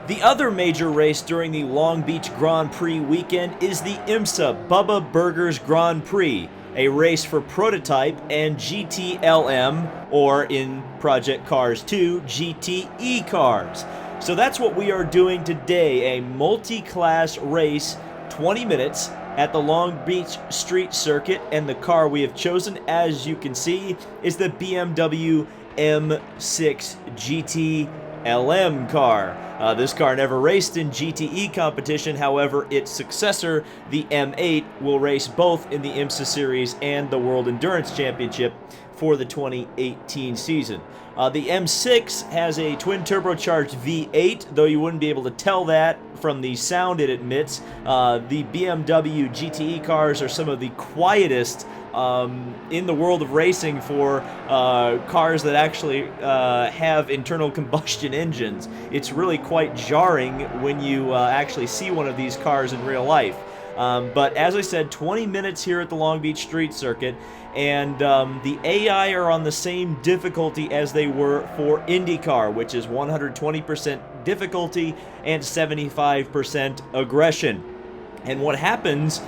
The other major race during the Long Beach Grand Prix weekend is the IMSA Bubba Burgers Grand Prix, a race for prototype and GTLM, or in Project Cars 2, GTE cars. So that's what we are doing today, a multi-class race, 20 minutes at the Long Beach Street Circuit, and the car we have chosen, as you can see, is the BMW M6 GTLM car. This car never raced in GTE competition, however, its successor, the M8, will race both in the IMSA Series and the World Endurance Championship for the 2018 season. The M6 has a twin-turbocharged V8, though you wouldn't be able to tell that from the sound it emits. The BMW GTE cars are some of the quietest in the world of racing for cars that actually have internal combustion engines. It's really quite jarring when you actually see one of these cars in real life. But as I said, 20 minutes here at the Long Beach Street Circuit, and the AI are on the same difficulty as they were for IndyCar, which is 120% difficulty and 75% aggression. And what happens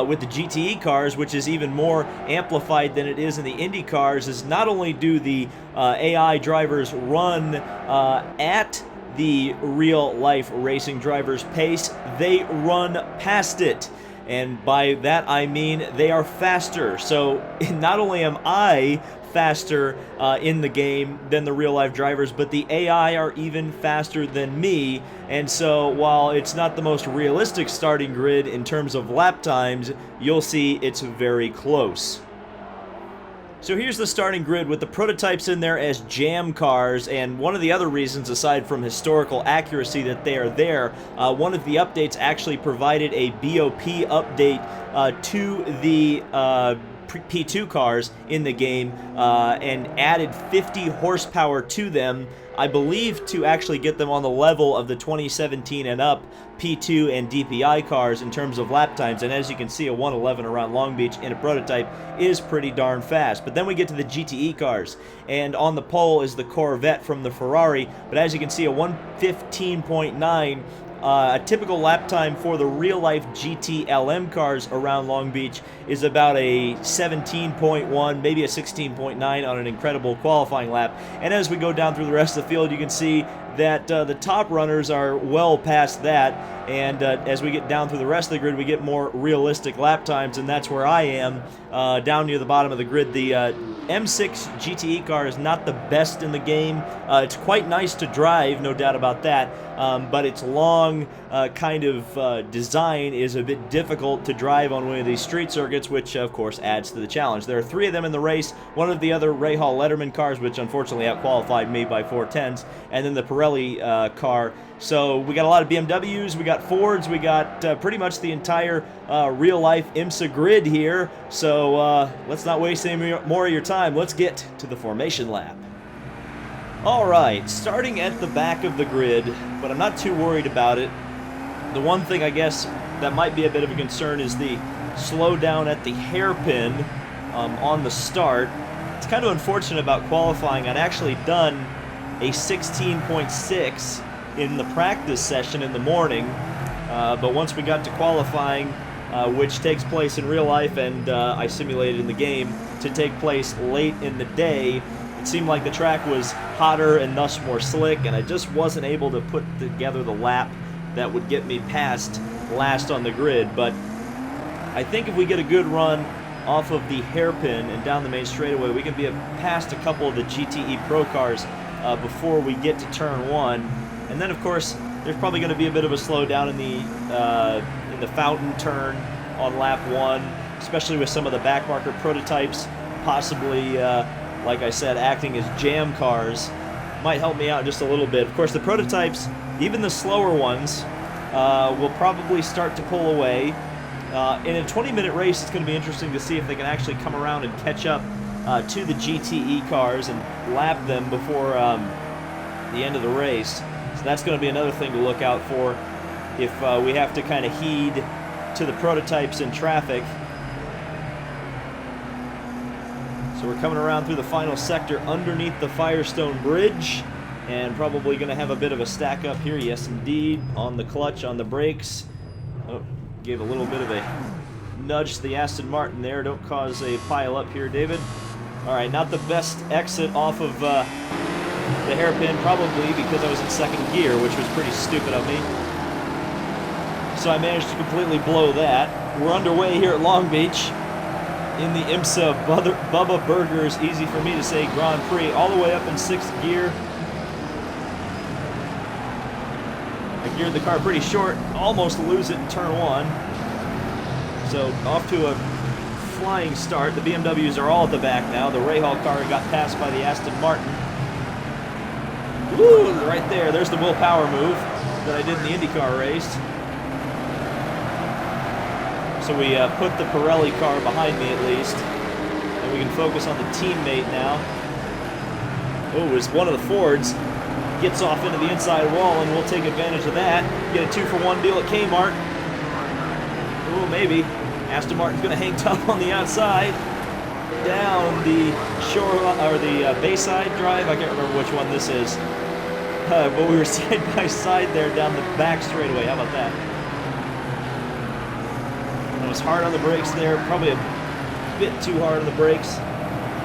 with the GTE cars, which is even more amplified than it is in the Indy cars, is not only do the AI drivers run at the real-life racing driver's pace, they run past it. And by that I mean they are faster. So not only am I faster in the game than the real-life drivers, but the AI are even faster than me. And so while it's not the most realistic starting grid in terms of lap times, you'll see it's very close. So here's the starting grid with the prototypes in there as jam cars, and one of the other reasons, aside from historical accuracy, that they are there, one of the updates actually provided a BOP update to the P2 cars in the game and added 50 horsepower to them, I believe to actually get them on the level of the 2017 and up P2 and DPI cars in terms of lap times. And as you can see, a 111 around Long Beach in a prototype is pretty darn fast. But then we get to the GTE cars, and on the pole is the Corvette from the Ferrari, but as you can see, a 115.9. A typical lap time for the real-life GTLM cars around Long Beach is about a 17.1, maybe a 16.9 on an incredible qualifying lap. And as we go down through the rest of the field, you can see that the top runners are well past that, and as we get down through the rest of the grid, we get more realistic lap times, and that's where I am, down near the bottom of the grid. The M6 GTE car is not the best in the game. It's quite nice to drive, no doubt about that, but its long kind of design is a bit difficult to drive on one of these street circuits, which of course adds to the challenge. There are 3 of them in the race, one of the other Rahal Letterman cars, which unfortunately outqualified me by 4/10, and then the Prix car. So we got a lot of BMWs, we got Fords, we got pretty much the entire real-life IMSA grid here. So let's not waste any more of your time. Let's get to the formation lap. Alright, starting at the back of the grid, but I'm not too worried about it. The one thing I guess that might be a bit of a concern is the slowdown at the hairpin on the start. It's kind of unfortunate about qualifying. I'd actually done a 16.6 in the practice session in the morning, but once we got to qualifying, which takes place in real life and I simulated in the game to take place late in the day, it seemed like the track was hotter and thus more slick, and I just wasn't able to put together the lap that would get me past last on the grid. But I think if we get a good run off of the hairpin and down the main straightaway, we can be past a couple of the GTE Pro cars before we get to turn 1. And then of course there's probably going to be a bit of a slowdown in the fountain turn on lap 1, especially with some of the backmarker prototypes possibly like I said, acting as jam cars. Might help me out just a little bit. Of course, the prototypes, even the slower ones, will probably start to pull away. In a 20-minute race, it's going to be interesting to see if they can actually come around and catch up to the GTE cars and lap them before the end of the race. So that's going to be another thing to look out for if we have to kind of heed to the prototypes in traffic. So we're coming around through the final sector underneath the Firestone Bridge. and probably going to have a bit of a stack up here. Yes, indeed. On the clutch, on the brakes. Oh, gave a little bit of a nudge to the Aston Martin there. Don't cause a pile up here, David. All right, not the best exit off of the hairpin, probably because I was in second gear, which was pretty stupid of me. So I managed to completely blow that. We're underway here at Long Beach in the IMSA Bubba Burgers, easy for me to say, Grand Prix, all the way up in sixth gear. I geared the car pretty short, almost lose it in turn one. So off to a flying start. The BMWs are all at the back now. The Rahal car got passed by the Aston Martin. Woo, right there. There's the Will Power move that I did in the IndyCar race. So we put the Pirelli car behind me at least. And we can focus on the teammate now. Oh, as one of the Fords gets off into the inside wall, and we'll take advantage of that. Get a 2-for-1 deal at Kmart. Oh, maybe. Aston Martin's going to hang tough on the outside. Down the shore, or the Bayside Drive. I can't remember which one this is. But we were side by side there down the back straightaway. How about that? I was hard on the brakes there. Probably a bit too hard on the brakes.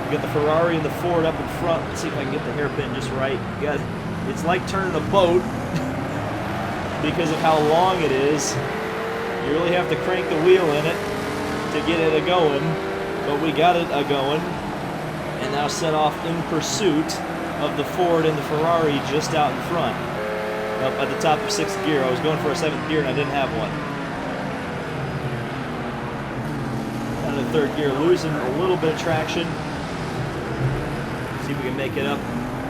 We got the Ferrari and the Ford up in front. Let's see if I can get the hairpin just right. It's like turning a boat because of how long it is. You really have to crank the wheel in it to get it a-going, but we got it a-going, and now set off in pursuit of the Ford and the Ferrari just out in front. Up at the top of sixth gear. I was going for a seventh gear and I didn't have one. Down to third gear, losing a little bit of traction. See if we can make it up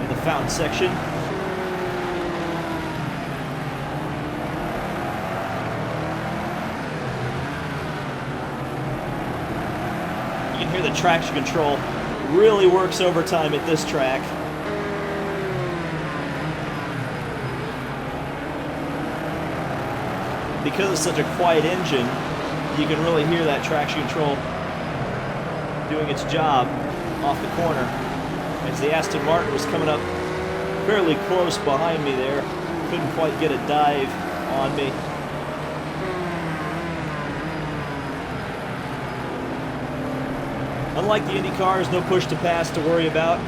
in the fountain section. You can hear the traction control really works overtime at this track. Because it's such a quiet engine, you can really hear that traction control doing its job off the corner. As the Aston Martin was coming up fairly close behind me there, couldn't quite get a dive on me. Unlike the Indy cars, no push to pass to worry about.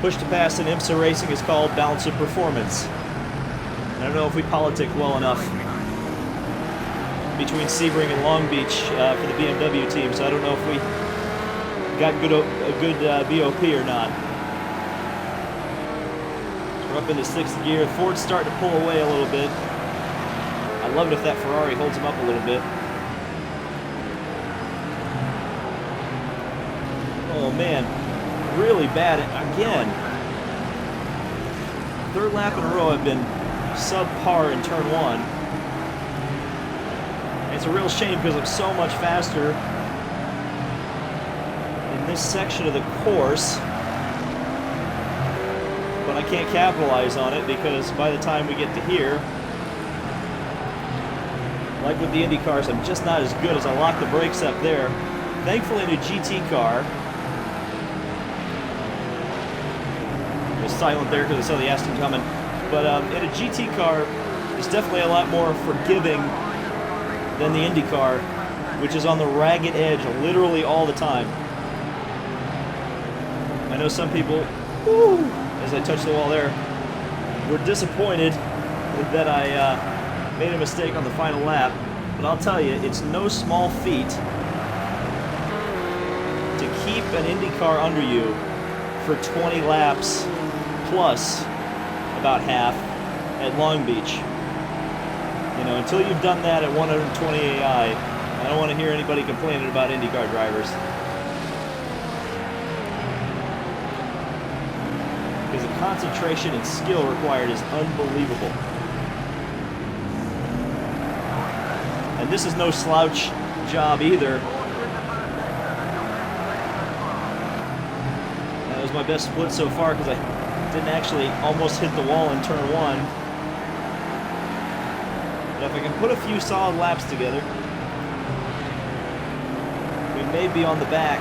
Push to pass in IMSA racing is called balance of performance. I don't know if we politic well enough between Sebring and Long Beach for the BMW team, so I don't know if we got a good BOP or not. So we're up into sixth gear. Ford's starting to pull away a little bit. I love it if that Ferrari holds him up a little bit. Oh man, really bad again. Third lap in a row I've been subpar in turn one. And it's a real shame because I'm so much faster in this section of the course. But I can't capitalize on it because by the time we get to here, like with the Indy cars, I'm just not as good as I lock the brakes up there. Thankfully in a GT car, silent there because I saw the Aston coming, but in a GT car it's definitely a lot more forgiving than the Indy car, which is on the ragged edge literally all the time. I know some people, as I touched the wall there, were disappointed that I made a mistake on the final lap, but I'll tell you, it's no small feat to keep an Indy car under you for 20 laps plus about half at Long Beach. You know, until you've done that at 120 AI, I don't want to hear anybody complaining about IndyCar drivers. Because the concentration and skill required is unbelievable. And this is no slouch job either. That was my best split so far because I didn't actually almost hit the wall in turn one. But if I can put a few solid laps together, we may be on the back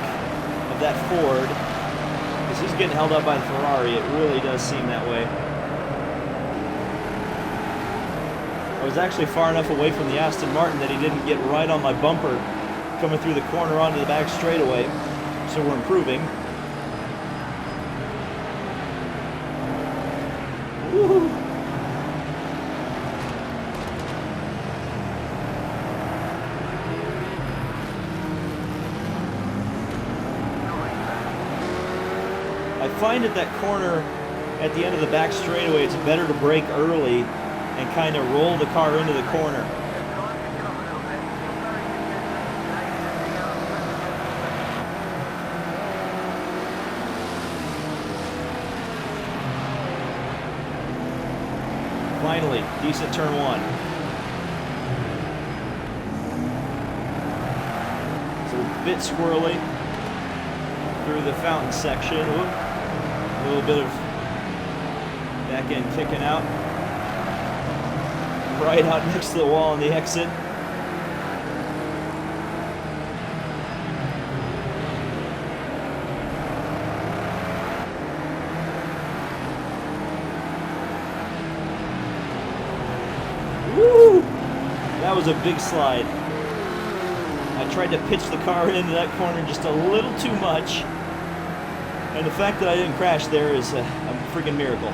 of that Ford, because he's getting held up by the Ferrari. It really does seem that way. was actually far enough away from the Aston Martin that he didn't get right on my bumper coming through the corner onto the back straightaway. So we're improving. Woo-hoo. I find at that corner at the end of the back straightaway, it's better to brake early and kind of roll the car into the corner. Finally, decent turn one. So a bit squirrely through the fountain section. Whoop. A little bit of back end kicking out. Right out next to the wall on the exit. Woo! That was a big slide. I tried to pitch the car into that corner just a little too much. And the fact that I didn't crash there is a freaking miracle.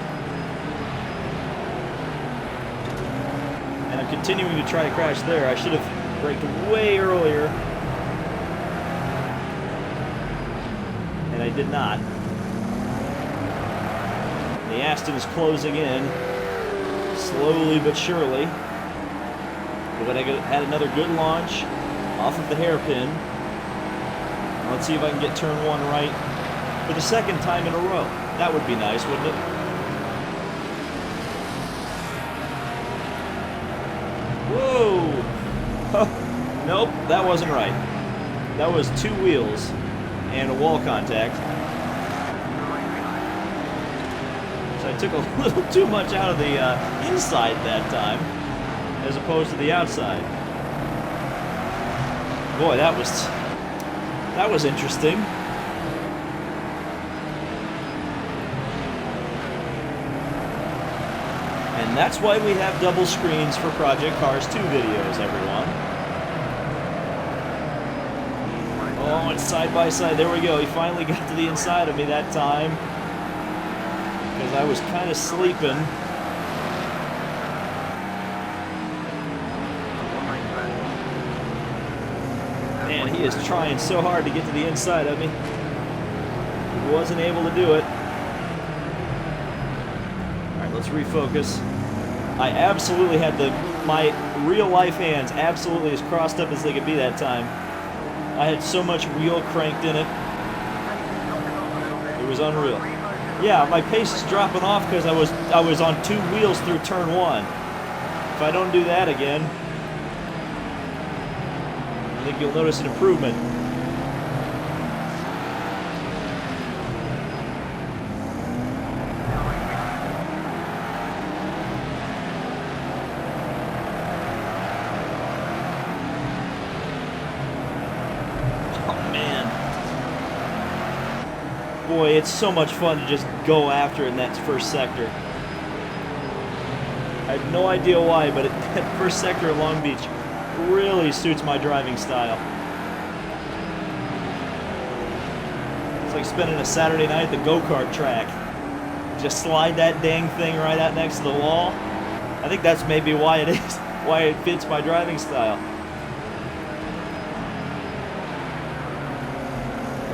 And I'm continuing to try to crash there. I should have braked way earlier. And I did not. The Aston is closing in, slowly but surely. But I had another good launch off of the hairpin. Let's see if I can get turn one right for the second time in a row. That would be nice, wouldn't it? Whoa! Nope, that wasn't right. That was two wheels and a wall contact. So I took a little too much out of the inside that time, as opposed to the outside. Boy, that was interesting. And that's why we have double screens for Project Cars 2 videos, everyone. Oh, it's side by side. There we go. He finally got to the inside of me that time, because I was kind of sleeping. Man, he is trying so hard to get to the inside of me. He wasn't able to do it. Alright, let's refocus. I absolutely had my real life hands absolutely as crossed up as they could be that time. I had so much wheel cranked in it. It was unreal. Yeah, my pace is dropping off because I was on two wheels through turn one. If I don't do that again, I think you'll notice an improvement. Boy, it's so much fun to just go after it in that first sector. I have no idea why, but that first sector of Long Beach really suits my driving style. It's like spending a Saturday night at the go-kart track. Just slide that dang thing right out next to the wall. I think that's maybe why it is, why it fits my driving style.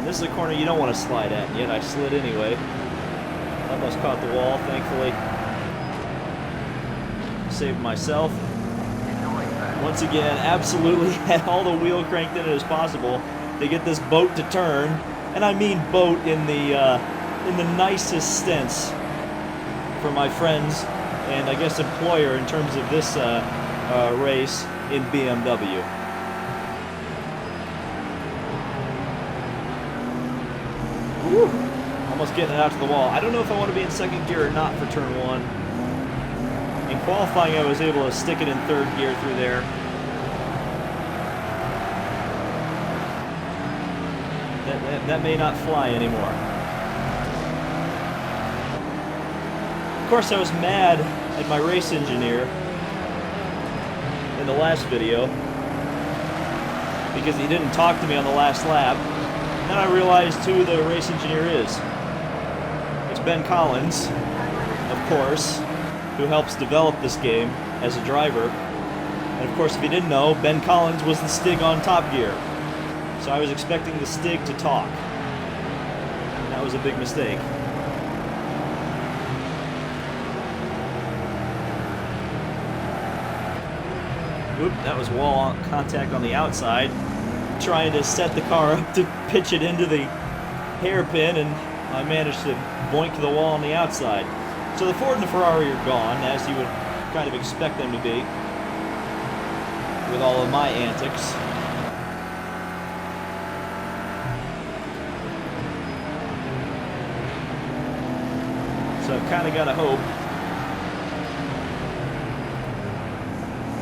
This is a corner you don't want to slide at, yet I slid anyway. Almost caught the wall, thankfully. Saved myself. Once again, absolutely had all the wheel cranked in it as possible to get this boat to turn. And I mean boat in the nicest sense for my friends and I guess employer in terms of this race in BMW. Woo. Almost getting it out to the wall. I don't know if I want to be in second gear or not for turn one. In qualifying, I was able to stick it in third gear through there. That may not fly anymore. Of course, I was mad at my race engineer the last video because he didn't talk to me on the last lap. And then I realized who the race engineer is. It's Ben Collins, of course, who helps develop this game as a driver. And of course, if you didn't know, Ben Collins was the Stig on Top Gear. So I was expecting the Stig to talk. And that was a big mistake. Oop, that was wall contact on the outside. Trying to set the car up to pitch it into the hairpin, and I managed to boink the wall on the outside. So the Ford and the Ferrari are gone, as you would kind of expect them to be, with all of my antics. So I've kind of got to hope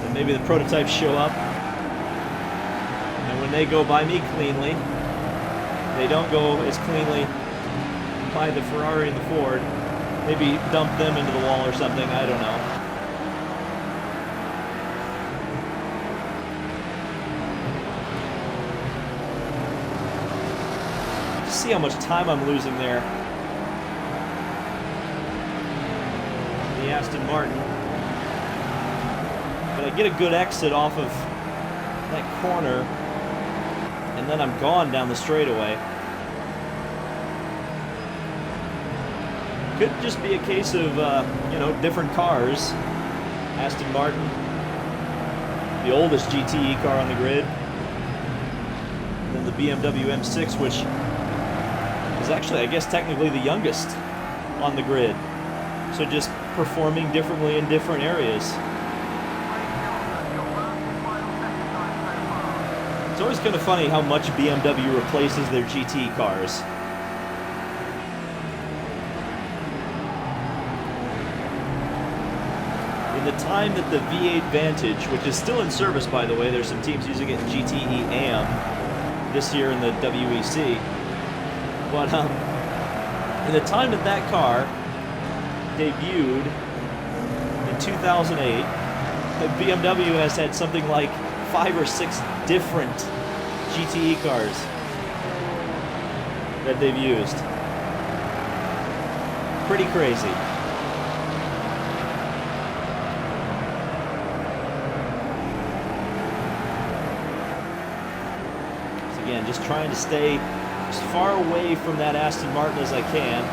that maybe the prototypes show up, and when they go by me cleanly, they don't go as cleanly by the Ferrari and the Ford. Maybe dump them into the wall or something, I don't know. See how much time I'm losing there. The Aston Martin. But I get a good exit off of that corner, and then I'm gone down the straightaway. Could just be a case of, you know, different cars. Aston Martin, the oldest GTE car on the grid. And then the BMW M6, which is actually, I guess, technically the youngest on the grid. So just performing differently in different areas. It's always kind of funny how much BMW replaces their GT cars. In the time that the V8 Vantage, which is still in service, by the way, there's some teams using it in GTE AM this year in the WEC. But in the time that that car debuted in 2008, the BMW has had something like 5 or 6 different GTE cars that they've used. Pretty crazy. So again, just trying to stay as far away from that Aston Martin as I can.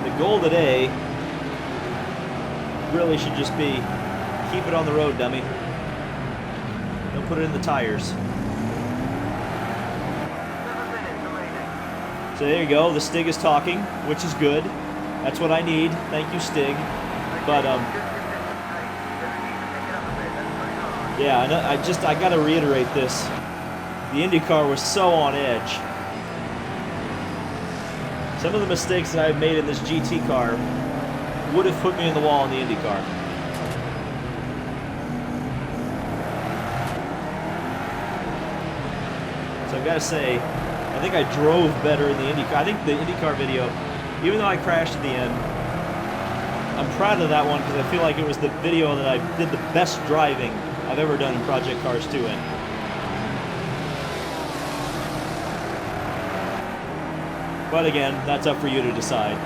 The goal today really should just be keep it on the road, dummy. Don't put it in the tires. So there you go. The Stig is talking, which is good. That's what I need. Thank you, Stig. But yeah, I gotta reiterate this. The IndyCar was so on edge. Some of the mistakes that I've made in this GT car would have put me in the wall in the IndyCar. So I've got to say, I think I drove better in the IndyCar. I think the IndyCar video, even though I crashed at the end, I'm proud of that one because I feel like it was the video that I did the best driving I've ever done in Project Cars 2 in. But again, that's up for you to decide.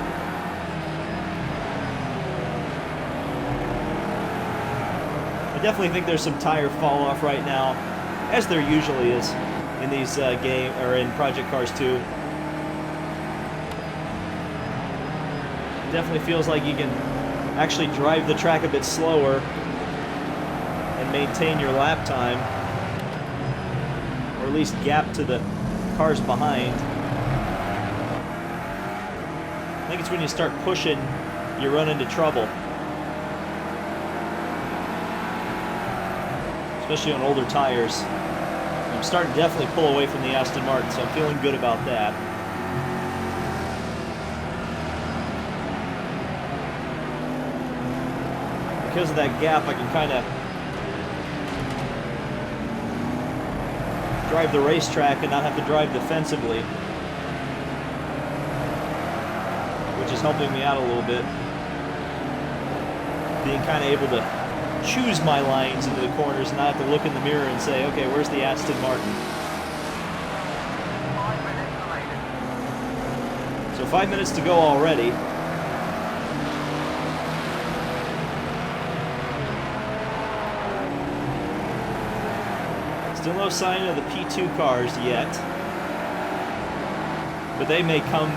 I definitely think there's some tire fall off right now, as there usually is in these in Project Cars 2. It definitely feels like you can actually drive the track a bit slower and maintain your lap time, or at least gap to the cars behind. I think it's when you start pushing, you run into trouble. Especially on older tires. I'm starting to definitely pull away from the Aston Martin, so I'm feeling good about that. Because of that gap, I can kind of drive the racetrack and not have to drive defensively. which is helping me out a little bit. Being kind of able to choose my lines into the corners and not have to look in the mirror and say, okay, where's the Aston Martin? So 5 minutes to go already. Still no sign of the P2 cars yet. But they may come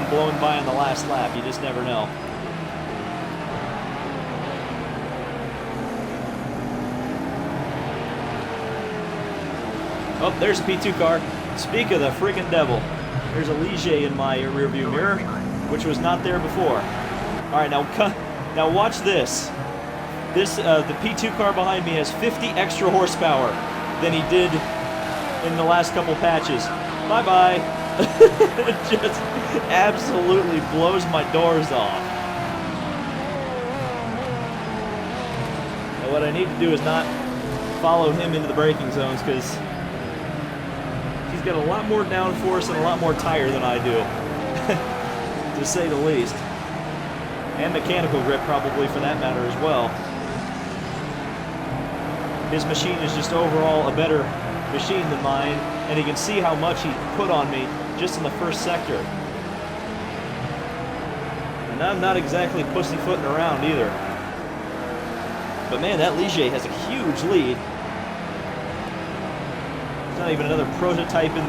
blowing by on the last lap. You just never know. Oh, there's a P2 car. Speak of the freaking devil. There's a Ligier in my rearview mirror, which was not there before. All right, now watch this. The P2 car behind me has 50 extra horsepower than he did in the last couple patches. Bye-bye. It just absolutely blows my doors off. Now what I need to do is not follow him into the braking zones, because he's got a lot more downforce and a lot more tire than I do, to say the least. And mechanical grip, probably, for that matter, as well. His machine is just overall a better machine than mine, and you can see how much he put on me just in the first sector. And I'm not exactly pussyfooting around either. But man, that Ligier has a huge lead. There's not even another prototype in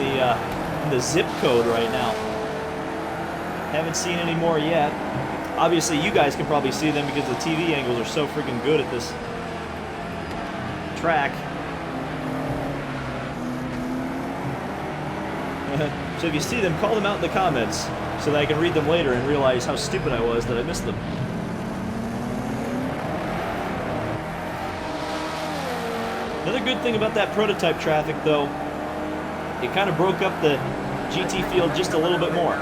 the zip code right now. Haven't seen any more yet. Obviously, you guys can probably see them because the TV angles are so freaking good at this track. So if you see them, call them out in the comments so that I can read them later and realize how stupid I was that I missed them. Another good thing about that prototype traffic, though, it kind of broke up the GT field just a little bit more,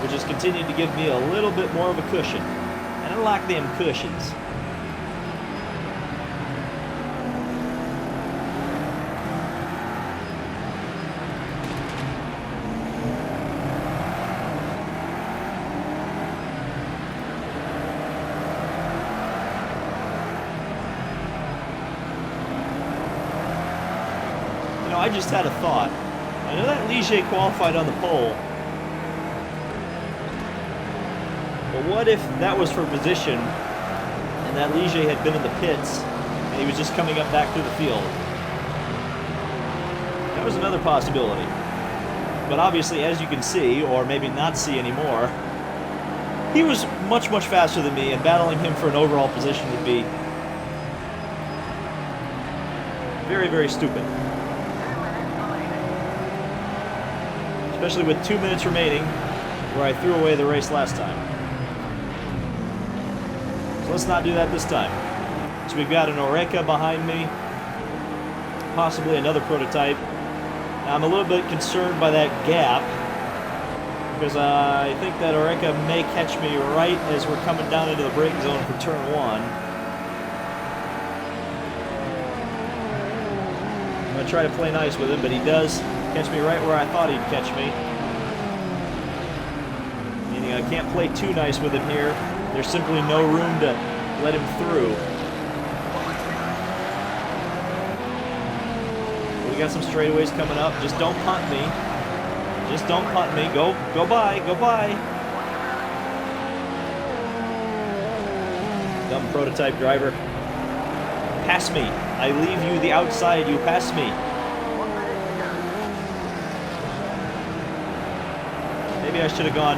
which has continued to give me a little bit more of a cushion. And I like them cushions. I just had a thought. I know that Ligier qualified on the pole, but what if that was for position and that Ligier had been in the pits and he was just coming up back through the field? That was another possibility. But obviously, as you can see, or maybe not see anymore, he was much, much faster than me, and battling him for an overall position would be very, very stupid. Especially with 2 minutes remaining, where I threw away the race last time. So let's not do that this time. So we've got an Oreca behind me, possibly another prototype. Now I'm a little bit concerned by that gap, because I think that Oreca may catch me right as we're coming down into the braking zone for turn 1. I'm going to try to play nice with him, but he does catch me right where I thought he'd catch me. Meaning I can't play too nice with him here. There's simply no room to let him through. We got some straightaways coming up. Just don't punt me. Just don't punt me. Go by. Go by. Dumb prototype driver. Pass me. I leave you the outside. You pass me. Maybe I should have gone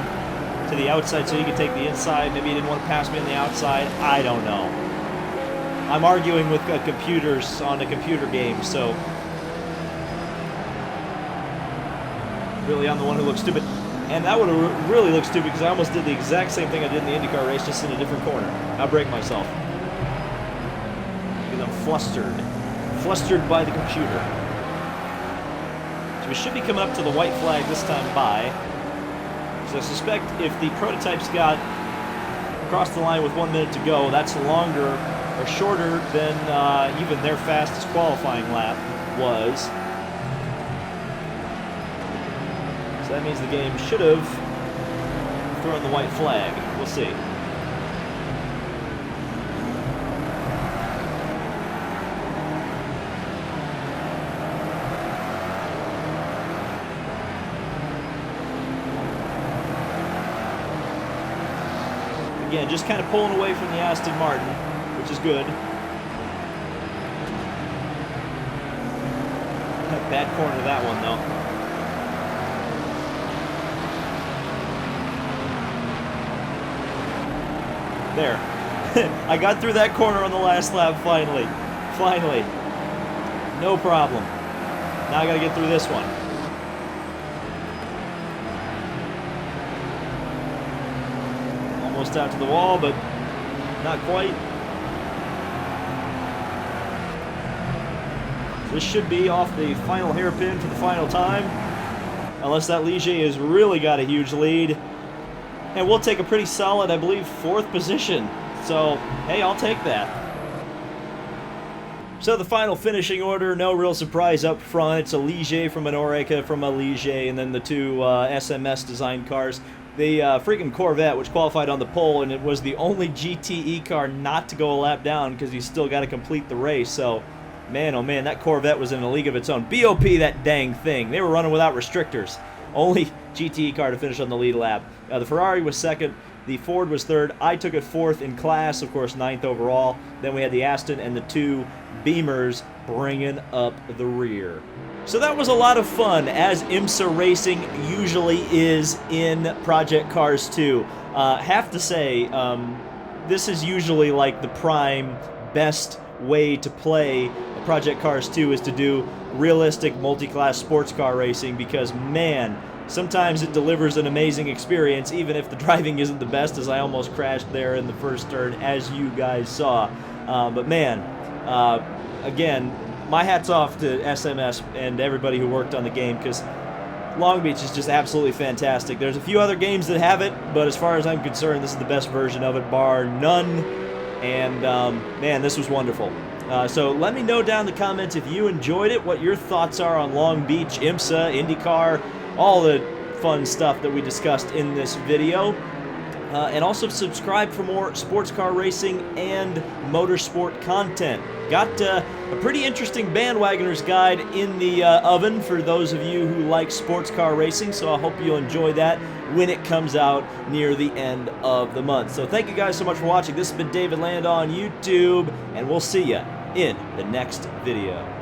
to the outside so he could take the inside. Maybe he didn't want to pass me on the outside. I don't know. I'm arguing with computers on a computer game, so really I'm the one who looks stupid. And that would have really looked stupid because I almost did the exact same thing I did in the IndyCar race, just in a different corner. I'll break myself. Because I'm flustered. Flustered by the computer. So we should be coming up to the white flag this time by. So I suspect if the prototypes got across the line with 1 minute to go, that's longer or shorter than even their fastest qualifying lap was. So That means the game should have thrown the white flag. We'll see. Again, just kind of pulling away from the Aston Martin, which is good. Bad corner to that one, though. There. I got through that corner on the last lap, finally. Finally. No problem. Now I gotta get through this one. Almost out to the wall, but not quite. This should be off the final hairpin for the final time. Unless that Ligier has really got a huge lead. And we'll take a pretty solid, I believe, 4th position. So, hey, I'll take that. So the final finishing order, no real surprise up front. It's a Ligier from an Oreca from a Ligier, and then the two SMS designed cars. The freaking Corvette, which qualified on the pole, and it was the only GTE car not to go a lap down because you still got to complete the race. So, man, oh man, that Corvette was in a league of its own. BOP, that dang thing. They were running without restrictors. Only GTE car to finish on the lead lap. The Ferrari was 2nd. The Ford was 3rd. I took it 4th in class, of course, 9th overall. Then we had the Aston and the 2 Beamers bringing up the rear. So that was a lot of fun, as IMSA racing usually is in Project Cars 2. Have to say, this is usually like the prime, best way to play Project Cars 2 is to do realistic multi-class sports car racing, because, man, sometimes it delivers an amazing experience, even if the driving isn't the best, as I almost crashed there in the first turn, as you guys saw. But, man, again, my hat's off to SMS and everybody who worked on the game, because Long Beach is just absolutely fantastic. There's a few other games that have it, but as far as I'm concerned, this is the best version of it, bar none. And, man, this was wonderful. So let me know down in the comments if you enjoyed it, what your thoughts are on Long Beach, IMSA, IndyCar, all the fun stuff that we discussed in this video. And also subscribe for more sports car racing and motorsport content. Got a pretty interesting bandwagoners guide in the oven for those of you who like sports car racing, so I hope you'll enjoy that when it comes out near the end of the month. So thank you guys so much for watching. This has been David Land on YouTube, and we'll see you in the next video.